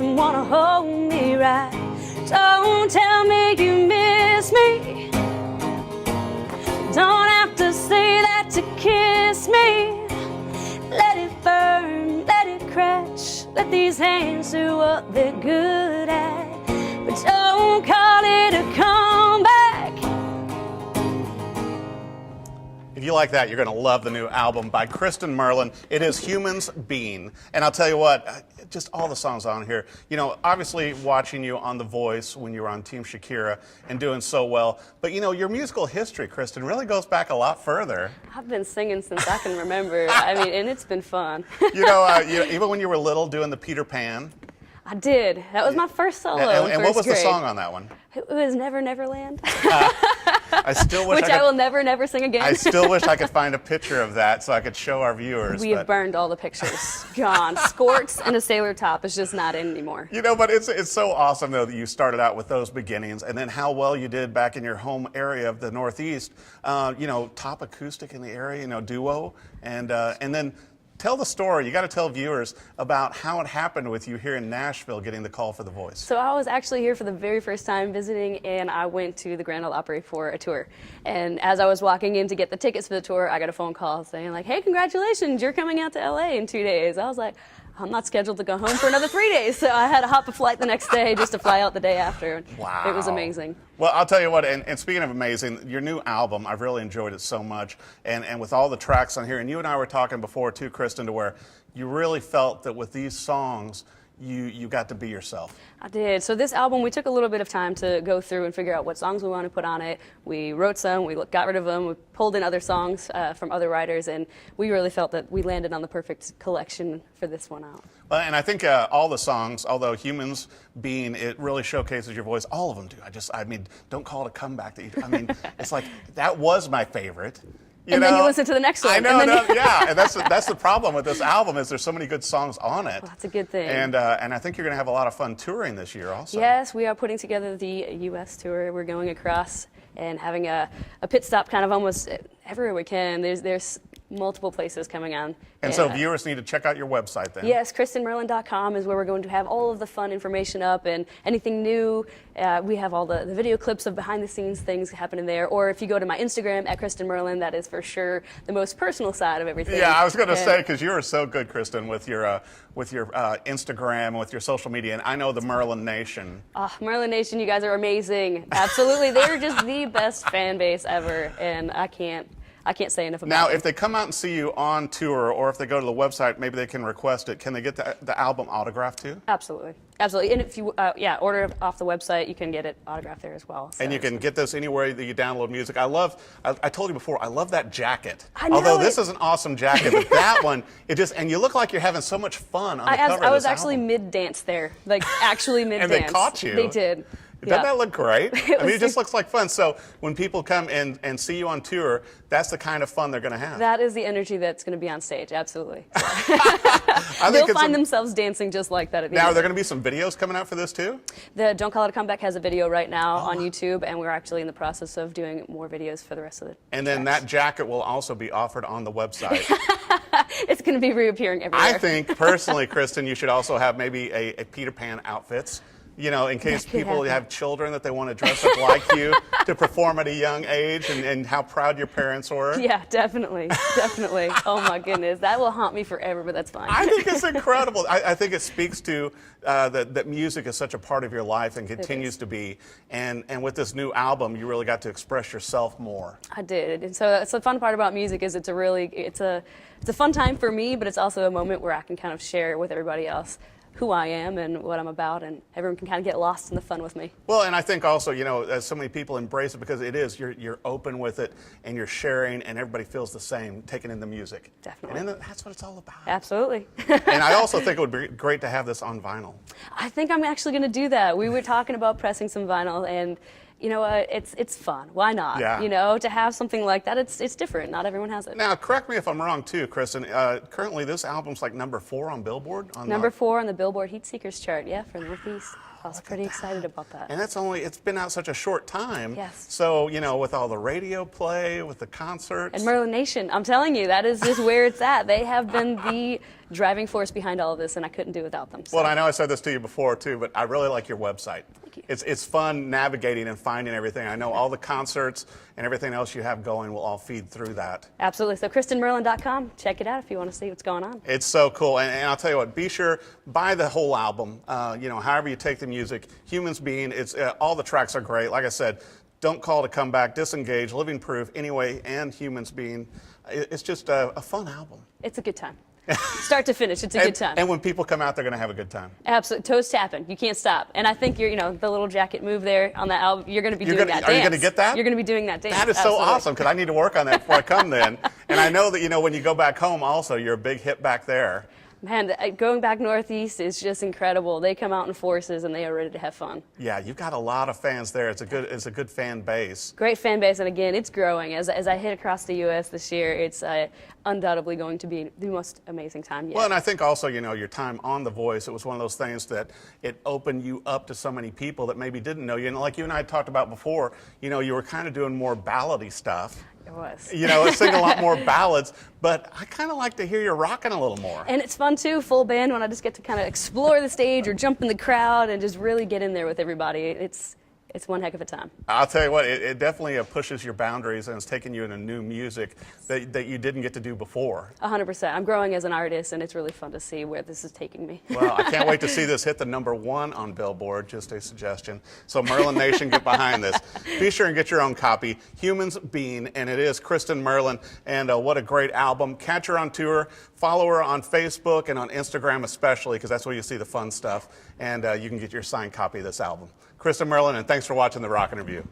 close and wanna hold me right. Don't tell me you miss me. Don't have to say that to kiss me. Let it burn, let it crash. Let these hands do what they're good at. But don't call it a comeback. If you like that, you're going to love the new album by Kristen Merlin. It is Humans Being. And I'll tell you what, just all the songs on here. You know, obviously watching you on The Voice when you were on Team Shakira and doing so well. But, you know, your musical history, Kristen, really goes back a lot further. I've been singing since I can remember. I mean, and it's been fun. Even when you were little doing the Peter Pan. I did. That was my first solo. And what was the song on that one? It was Never Neverland. I still wish Which I will never sing again. I still wish I could find a picture of that so I could show our viewers. We have burned all the pictures. Gone. Skorts and a sailor top is just not in anymore. You know, but it's so awesome, though, that you started out with those beginnings and then how well you did back in your home area of the Northeast. You know, top acoustic in the area, you know, duo. And then tell the story. You got to tell viewers about how it happened with you here in Nashville getting the call for The Voice. So I was actually here for the very first time visiting, and I went to the Grand Ole Opry for a tour. And as I was walking in to get the tickets for the tour, I got a phone call saying like, hey, congratulations, you're coming out to LA in 2 days. I was like, I'm not scheduled to go home for another 3 days. So I had to hop a flight the next day just to fly out the day after. Wow. It was amazing. Well, I'll tell you what, and speaking of amazing, your new album, I've really enjoyed it so much. And with all the tracks on here, and you and I were talking before too, Kristen, to where you really felt that with these songs, you got to be yourself. I did. So this album, we took a little bit of time to go through and figure out what songs we want to put on it. We wrote some, we got rid of them, we pulled in other songs from other writers, and we really felt that we landed on the perfect collection for this one out. Well, and I think all the songs, although Humans Being, it really showcases your voice. All of them do. I mean, don't call it a comeback. I mean, it's like, that was my favorite. And then you listen to the next one. I know, yeah, and that's the problem with this album is there's so many good songs on it. Well, that's a good thing. And I think you're going to have a lot of fun touring this year also. Yes, we are putting together the U.S. tour. We're going across and having a pit stop kind of almost everywhere we can. There's multiple places coming on. And so viewers need to check out your website then. Yes, KristenMerlin.com is where we're going to have all of the fun information up and anything new. We have all the video clips of behind the scenes things happening there. Or if you go to my Instagram at Kristen Merlin, that is for sure the most personal side of everything. Yeah, I was going to say, because you are so good, Kristen, with your Instagram and with your social media. And I know the Merlin Nation. Oh, Merlin Nation, you guys are amazing. Absolutely. They're just the best fan base ever. And I can't say enough about it. Now, if they come out and see you on tour, or if they go to the website, maybe they can request it. Can they get the album autographed too? Absolutely. Absolutely. And if you order it off the website, you can get it autographed there as well. So. And you can get this anywhere that you download music. I told you before, I love that jacket. I know Although this is an awesome jacket, but that one, and you look like you're having so much fun on the cover of this album. I was actually mid-dance there, like actually mid-dance. And they caught you. They did. Doesn't that look great? I mean, it just looks like fun. So when people come and see you on tour, that's the kind of fun they're going to have. That is the energy that's going to be on stage, absolutely. They'll find themselves dancing just like that at the end. Now, are there going to be some videos coming out for this too? The Don't Call It a Comeback has a video right now on YouTube, and we're actually in the process of doing more videos for the rest of the And then that jacket will also be offered on the website. It's going to be reappearing everywhere. I think, personally, Kristen, you should also have maybe a Peter Pan outfits. You know, in case people have children that they want to dress up like you to perform at a young age, and how proud your parents were. Yeah, definitely. Definitely. Oh, my goodness. That will haunt me forever, but that's fine. I think it's incredible. I think it speaks to that music is such a part of your life and continues to be. And with this new album, you really got to express yourself more. I did. And so that's the fun part about music is it's a fun time for me, but it's also a moment where I can kind of share with everybody else who I am and what I'm about, and everyone can kind of get lost in the fun with me. Well, and I think also, you know, as so many people embrace it because it is, you're open with it and you're sharing, and everybody feels the same, taking in the music. Definitely. And that's what it's all about. Absolutely. And I also think it would be great to have this on vinyl. I think I'm actually going to do that. We were talking about pressing some vinyl, and you know what? It's fun. Why not? Yeah. You know, to have something like that, it's different. Not everyone has it. Now, correct me if I'm wrong too, Kristen. Currently, this album's like #4 on Billboard. Number 4 on the Billboard Heat Seekers chart. Yeah, for Northeast. I was pretty excited about that. And it's been out such a short time. Yes. So, you know, with all the radio play, with the concerts. And Merlin Nation, I'm telling you, that is just where it's at. They have been the driving force behind all of this, and I couldn't do without them. So. Well, I know I said this to you before too, but I really like your website. Thank you. It's fun navigating and finding everything. I know all the concerts and everything else you have going will all feed through that. Absolutely. So KristenMerlin.com. Check it out if you want to see what's going on. It's so cool. And I'll tell you what, be sure, buy the whole album. However you take the music, Humans Being, all the tracks are great. Like I said, Don't Call to Come Back, Disengage, Living Proof, Anyway, and Humans Being. It's just a fun album. It's a good time. Start to finish, it's a good time. And when people come out, they're going to have a good time. Absolutely. Toes tapping. You can't stop. And I think the little jacket move there on that album, you're going to be doing that dance. Are you going to get that? You're going to be doing that dance. That is so awesome, because I need to work on that before I come then. And I know that, when you go back home also, you're a big hit back there. Man, going back northeast is just incredible. They come out in forces and they are ready to have fun. Yeah, you've got a lot of fans there. It's a good fan base. Great fan base, and again, it's growing. As I hit across the U.S. this year, it's undoubtedly going to be the most amazing time yet. Well, and I think also, your time on The Voice, it was one of those things that it opened you up to so many people that maybe didn't know you. And like you and I talked about before, you were kind of doing more ballady stuff. It was. Sing a lot more ballads, but I kind of like to hear you rocking a little more. And it's fun too, full band, when I just get to kind of explore the stage or jump in the crowd and just really get in there with everybody. It's one heck of a time. I'll tell you what, it definitely pushes your boundaries, and it's taking you into new music that you didn't get to do before. 100%. I'm growing as an artist, and it's really fun to see where this is taking me. Well, I can't wait to see this hit the #1 on Billboard, just a suggestion. So Merlin Nation, get behind this. Be sure and get your own copy, Humans Being, and it is Kristen Merlin, and what a great album. Catch her on tour, follow her on Facebook and on Instagram especially, because that's where you see the fun stuff, and you can get your signed copy of this album. Kristen Merlin, and thanks for watching The Rockin' Review.